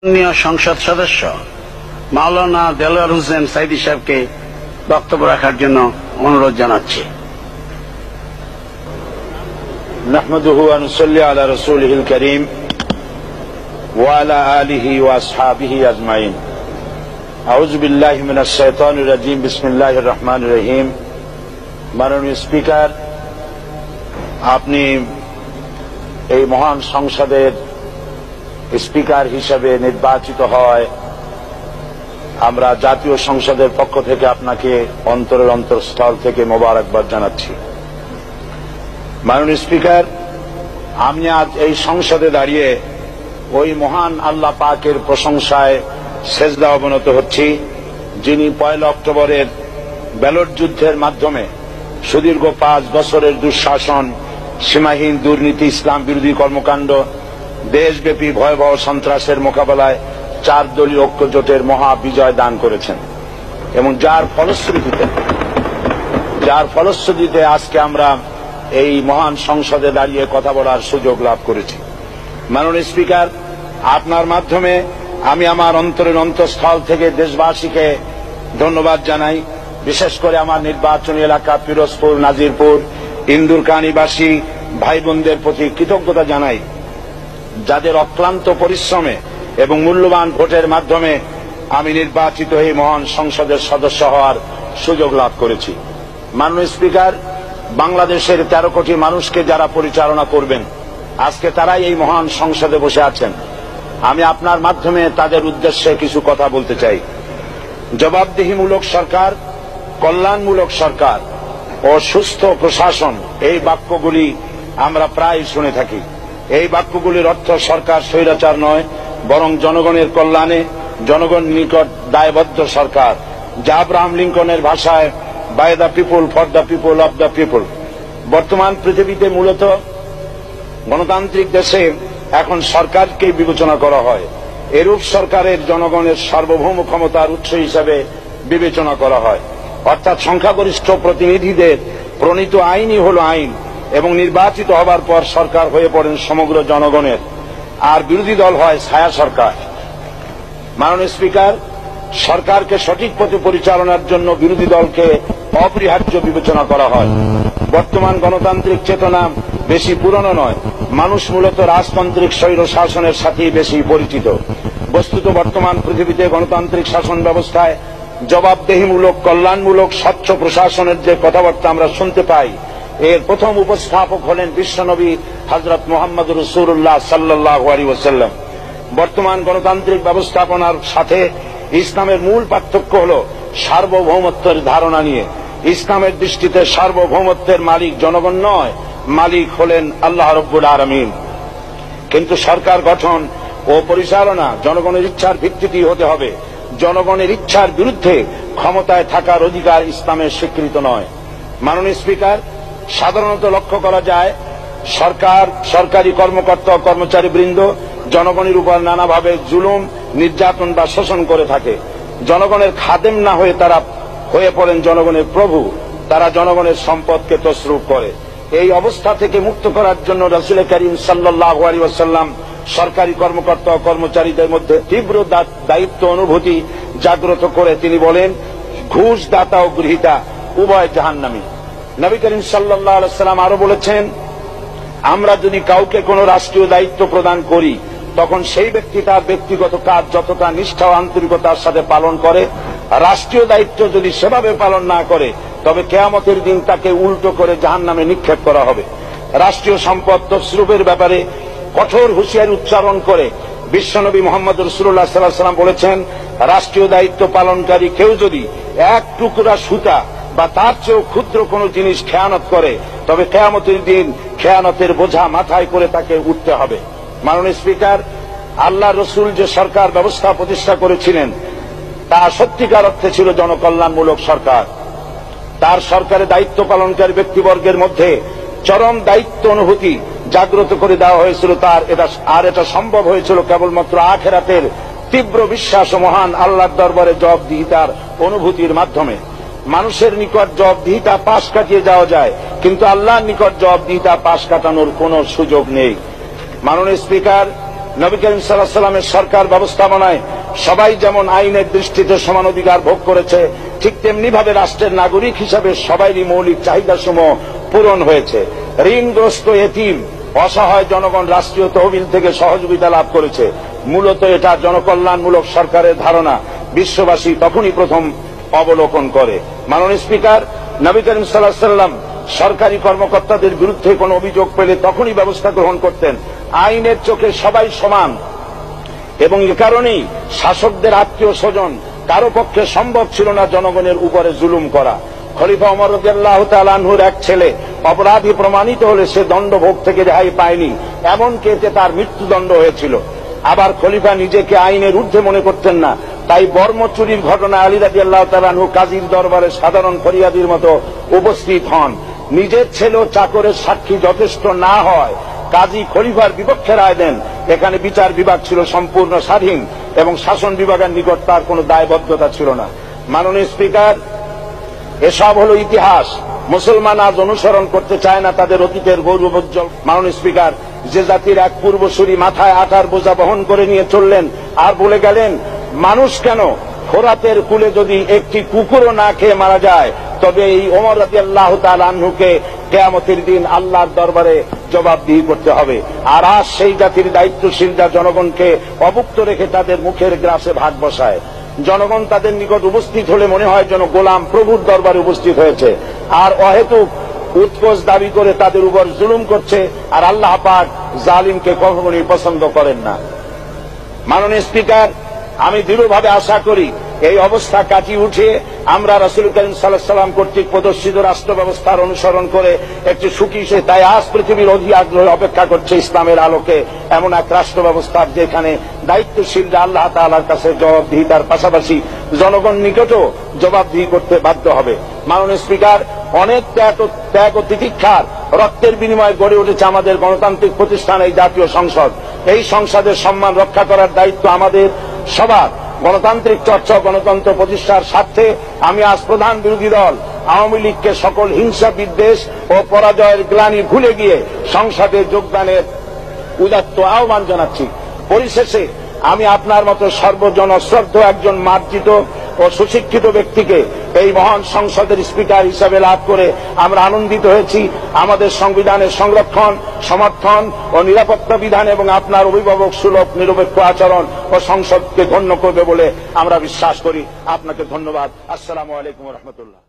মাননীয় সংসদ সদস্য মাওলানা দেলোয়ার হোসেন সাইদী সাহেবকে বক্তব্য রাখার জন্য অনুরোধ জানাচ্ছি। নাহমাদুহু ওয়া নুসাল্লি আলা রাসূলিহিল কারীম ওয়া আলা আলিহি ওয়া আসহাবিহি আজমাইন। আউযু বিল্লাহি মিনাশ শাইতানির রাজীম। বিসমিল্লাহির রহমানির রহিম। মাননীয় স্পিকার, আপনি এই মহান সংসদের স্পিকার হিসেবে নির্বাচিত হয় আমরা জাতীয় সংসদের পক্ষ থেকে আপনাকে অন্তরের অন্তঃস্থল থেকে মোবারকবাদ জানাচ্ছি। মাননীয় স্পিকার, আমি আজ এই সংসদে দাঁড়িয়ে ওই মহান আল্লাহ পাকের প্রশংসায় সেজদা অবনত হচ্ছি, যিনি 1 অক্টোবরের ব্যালট যুদ্ধের মাধ্যমে সুদীর্ঘ 5 বছরের দুঃশাসন, সীমাহীন দুর্নীতি, ইসলাম বিরোধী কর্মকাণ্ড, দেশব্যাপী ভয়াবহ সন্ত্রাসের মোকাবেলায় 4 দলীয় ঐক্য জোটের মহা বিজয় দান করেছেন এবং যার ফলশ্রুতিতে আজকে আমরা এই মহান সংসদে দাঁড়িয়ে কথা বলার সুযোগ লাভ করেছি। মাননীয় স্পিকার, আপনার মাধ্যমে আমি আমার অন্তরের অন্তঃস্থল থেকে দেশবাসীকে ধন্যবাদ জানাই। বিশেষ করে আমার নির্বাচনী এলাকা পিরোজপুর, নাজিরপুর, ইন্দুরকানীবাসী ভাই বোনদের প্রতি কৃতজ্ঞতা জানাই, যাদের অক্লান্ত পরিশ্রমে এবং মূল্যবান ভোটের মাধ্যমে আমি নির্বাচিত এই মহান সংসদের সদস্য হওয়ার সুযোগ লাভ করেছি। মাননীয় স্পিকার, বাংলাদেশের 13 কোটি মানুষকে যারা পরিচালনা করবেন আজকে তারাই এই মহান সংসদে বসে আছেন। আমি আপনার মাধ্যমে তাদের উদ্দেশ্যে কিছু কথা বলতে চাই। জবাবদিহিমূলক সরকার, কল্যাণমূলক সরকার ও সুস্থ প্রশাসন, এই বাক্যগুলি আমরা প্রায় শুনে থাকি। এই বাক্যগুলির অর্থ সরকার স্বৈরাচার নয়, বরং জনগণের কল্যাণে জনগণ নিকট দায়বদ্ধ সরকার, যা আব্রাহাম লিঙ্কনের ভাষায় by the people, for the people, of the people. বর্তমান পৃথিবীতে মূলত গণতান্ত্রিক দেশে এখন সরকারকে বিবেচনা করা হয়। এরূপ সরকারের জনগণের সার্বভৌম ক্ষমতার উৎস হিসাবে বিবেচনা করা হয়, অর্থাৎ সংখ্যাগরিষ্ঠ প্রতিনিধিদের প্রণীত আইনই হল আইন এবং নির্বাচিত হবার পর সরকার হয়ে পড়েন সমগ্র জনগণের, আর বিরোধী দল হয় ছায়া সরকার। মাননীয় স্পিকার, সরকারকে সঠিক পথে পরিচালনার জন্য বিরোধী দলকে অপরিহার্য বিবেচনা করা হয়। বর্তমান গণতান্ত্রিক চেতনা বেশি পুরনো নয়, মানুষ মূলত রাজতান্ত্রিক স্বৈর শাসনের সাথেই বেশি পরিচিত। বস্তুত বর্তমান পৃথিবীতে গণতান্ত্রিক শাসন ব্যবস্থায় জবাবদিহিমূলক, কল্যাণমূলক, স্বচ্ছ প্রশাসনের যে কথাবার্তা আমরা শুনতে পাই, এর প্রথম উপস্থাপক হলেন বিশ্বনবী হযরত মুহাম্মদ রাসূলুল্লাহ সাল্লাল্লাহু আলাইহি ওয়াসাল্লাম। বর্তমান গণতান্ত্রিক ব্যবস্থাপনার সাথে ইসলামের মূল পার্থক্য হল সার্বভৌমত্বের ধারণা নিয়ে। ইসলামের দৃষ্টিতে সার্বভৌমত্বের মালিক জনগণ নয়, মালিক হলেন আল্লাহ রাব্বুল আলামিন। কিন্তু সরকার গঠন ও পরিচালনা জনগণের ইচ্ছার ভিত্তিতেই হতে হবে। জনগণের ইচ্ছার বিরুদ্ধে ক্ষমতায় থাকার অধিকার ইসলামের স্বীকৃত নয়। মাননীয় স্পিকার, সাধারণত লক্ষ্য করা যায় সরকার, সরকারি কর্মকর্তা ও কর্মচারী বৃন্দ জনগণের উপর নানাভাবে জুলুম, নির্যাতন বা শোষণ করে থাকে। জনগণের খাদেম না হয়ে তারা হয়ে পড়েন জনগণের প্রভু। তারা জনগণের সম্পদকে তসরুপ করে। এই অবস্থা থেকে মুক্ত করার জন্য রাসূল করিম সাল্লাল্লাহু আলাইহি ওয়াসাল্লাম সরকারি কর্মকর্তা ও কর্মচারীদের মধ্যে তীব্র দায়িত্ব অনুভূতি জাগ্রত করে তিনি বলেন, ঘুষ দাতা ও গৃহীতা উভয় জাহান্নামী। নবী করিম সাল্লাল্লাহু আলাইহি ওয়াসাল্লাম আরো বলেছেন, আমরা যদি কাউকে কোনো রাষ্ট্রীয় দায়িত্ব প্রদান করি তখন সেই ব্যক্তি তার ব্যক্তিগত কাজ যতটা নিষ্ঠা ও আন্তরিকতার সাথে পালন করে, রাষ্ট্রীয় দায়িত্ব যদি সেভাবে পালন না করে তবে কিয়ামতের দিন তাকে উল্টো করে জাহান্নামে নিক্ষেপ করা হবে। রাষ্ট্রীয় সম্পদ তসরুপের ব্যাপারে কঠোর হুঁশিয়ারি উচ্চারণ করে বিশ্বনবী মুহাম্মদ রাসূলুল্লাহ সাল্লাল্লাহু আলাইহি ওয়াসাল্লাম বলেছেন, রাষ্ট্রীয় দায়িত্ব পালনকারী কেউ যদি 1 টুকরা সুতা বা তার চেয়েও ক্ষুদ্র কোন জিনিস খেয়ানত করে তবে কিয়ামতের দিন খেয়ানতের বোঝা মাথায় করে তাকে উঠতে হবে। মাননীয় স্পিকার, আল্লাহ রসুল যে সরকার ব্যবস্থা প্রতিষ্ঠা করেছিলেন তা সত্যিকার অর্থে ছিল জনকল্যাণমূলক সরকার। তার সরকারে দায়িত্ব পালনকারী ব্যক্তিবর্গের মধ্যে চরম দায়িত্ব অনুভূতি জাগ্রত করে দেওয়া হয়েছিল। এটা সম্ভব হয়েছিল কেবলমাত্র আখিরাতের তীব্র বিশ্বাস ও মহান আল্লাহর দরবারে জবাবদিহিতার অনুভূতির মাধ্যমে। মানুষের নিকট জবাবদিহিতা পাশ কাটিয়ে যাওয়া যায়, কিন্তু আল্লাহর নিকট জবাবদিহিতা পাশ কাটানোর কোনো সুযোগ নেই। মাননীয় স্পিকার, নবী করিম সাল্লাল্লাহু আলাইহি ওয়াসাল্লামের সরকার ব্যবস্থাপনায় সবাই যেমন আইনের দৃষ্টিতে সমান অধিকার ভোগ করেছে, ঠিক তেমনি ভাবে রাষ্ট্রের নাগরিক হিসাবে সবারই মৌলিক চাহিদাসমূহ পূরণ হয়েছে। ঋণগ্রস্ত এতিম অসহায় জনগণ রাষ্ট্রীয় তহবিল থেকে সহযোগিতা লাভ করেছে। মূলত এটা জনকল্যাণমূলক সরকারের ধারণা বিশ্ববাসী তখনই প্রথম অবলোকন করে। মাননীয় স্পিকার, নবী করিম সাল্লাল্লাহু আলাইহি ওয়াসাল্লাম সরকারি কর্মকর্তাদের বিরুদ্ধে কোনো অভিযোগ পেলে তখনই ব্যবস্থা গ্রহণ করতেন। আইনের চোখে সবাই সমান এবং এ কারণেই শাসকদের আত্মীয় স্বজন কারো পক্ষে সম্ভব ছিল না জনগণের উপরে জুলুম করা। খলিফা ওমর রাদিয়াল্লাহু তাআলা আনহুর এক ছেলে অপরাধী প্রমাণিত হলে সে দণ্ডভোগ থেকে রেহাই পায়নি, এমনকি এতে তার মৃত্যুদণ্ড হয়েছিল। আবার খলিফা নিজেকে আইনের ঊর্ধ্বে মনে করতেন না, তাই বর্ম চুরির ঘটনা আলী রাদিয়াল্লাহু তাআলা আনহু কাজীর দরবারে সাধারণ ফরিয়াদির মতো উপস্থিত হন। নিজের ছেলে ও চাকরের সাক্ষী যথেষ্ট না হয় কাজী খলিফার বিপক্ষে রায় দেন। এখানে বিচার বিভাগ ছিল সম্পূর্ণ স্বাধীন এবং শাসন বিভাগের নিকট তার কোনো দায়বদ্ধতা ছিল না। মাননীয় স্পিকার, এসব হলো ইতিহাস। মুসলমান আজ অনুসরণ করতে চায় না তাদের অতীতের গৌরবোজ্জ্বল। মাননীয় স্পিকার, যে জাতির এক পূর্বসূরি মাথায় আটার বোঝা বহন করে নিয়ে চললেন আর বলে গেলেন, মানুষ কেন, ফোরাতের কূলে যদি একটি কুকুরও না খেয়ে মারা যায় তবে এই ওমর রাদিয়াল্লাহু তাআলা আনহুকে কিয়ামতের দিন আল্লাহর দরবারে জবাবদিহি করতে হবে। আর আজ সেই জাতির দায়িত্বশীলরা জনগণকে অভুক্ত রেখে তাদের মুখের গ্রাসে ভাগ বসায়। জনগণ তাদের নিকট উপস্থিত হলে মনে হয় যেন গোলাম প্রভুর দরবারে উপস্থিত হয়েছে, আর অহেতুক উৎকোচ দাবি করে তাদের উপর জুলুম করছে। আর আল্লাহ পাক জালিমকে কখনোই পছন্দ করেন না। মাননীয় স্পিকার, আমি দৃঢ়ভাবে আশা করি এই অবস্থা কাটিয়ে উঠে আমরা রাসূল করিম সাল্লাল্লাহু আলাইহি ওয়াসাল্লাম কর্তৃক প্রদর্শিত রাষ্ট্র ব্যবস্থার অনুসরণ করে একটি সুখী সে তাই আজ পৃথিবীর অধি আগ্রহে অপেক্ষা করছে ইসলামের আলোকে এমন এক রাষ্ট্র ব্যবস্থার যেখানে দায়িত্বশীলরা আল্লাহ তাআলার কাছে জবাবদিহিতার পাশাপাশি জনগণ নিকটও জবাবদিহি করতে বাধ্য হবে। মাননীয় স্পিকার, অনেক ত্যাগ ও তিতিক্ষার রক্তের বিনিময়ে গড়ে উঠেছে আমাদের গণতান্ত্রিক প্রতিষ্ঠান এই জাতীয় সংসদ। এই সংসদের সম্মান রক্ষা করার দায়িত্ব আমাদের সবার। গণতান্ত্রিক চর্চা গণতন্ত্র প্রতিষ্ঠার স্বার্থে আমি আজ প্রধান বিরোধী দল আওয়ামী লীগকে সকল হিংসা বিদ্বেষ ও পরাজয়ের গ্লানি ভুলে গিয়ে সংসদে যোগদানের উদাত্ত আহ্বান জানাচ্ছি। পরিশেষে আমি আপনার মতো সর্বজনশ্রদ্ধ একজন মার্জিত ও সুশিক্ষিত ব্যক্তিকে এই মহান সংসদের স্পিকার হিসাবে লাভ করে আমরা আনন্দিত হয়েছি। আমাদের সংবিধানের সংরক্ষণ, সমর্থন ও নিরাপত্তা বিধান এবং আপনার অভিভাবক সুলভ নিরপেক্ষ আচরণ ও সংসদকে ধন্য করবে বলে আমরা বিশ্বাস করি। আপনাকে ধন্যবাদ। আসসালামু আলাইকুম ওয়া রাহমাতুল্লাহ।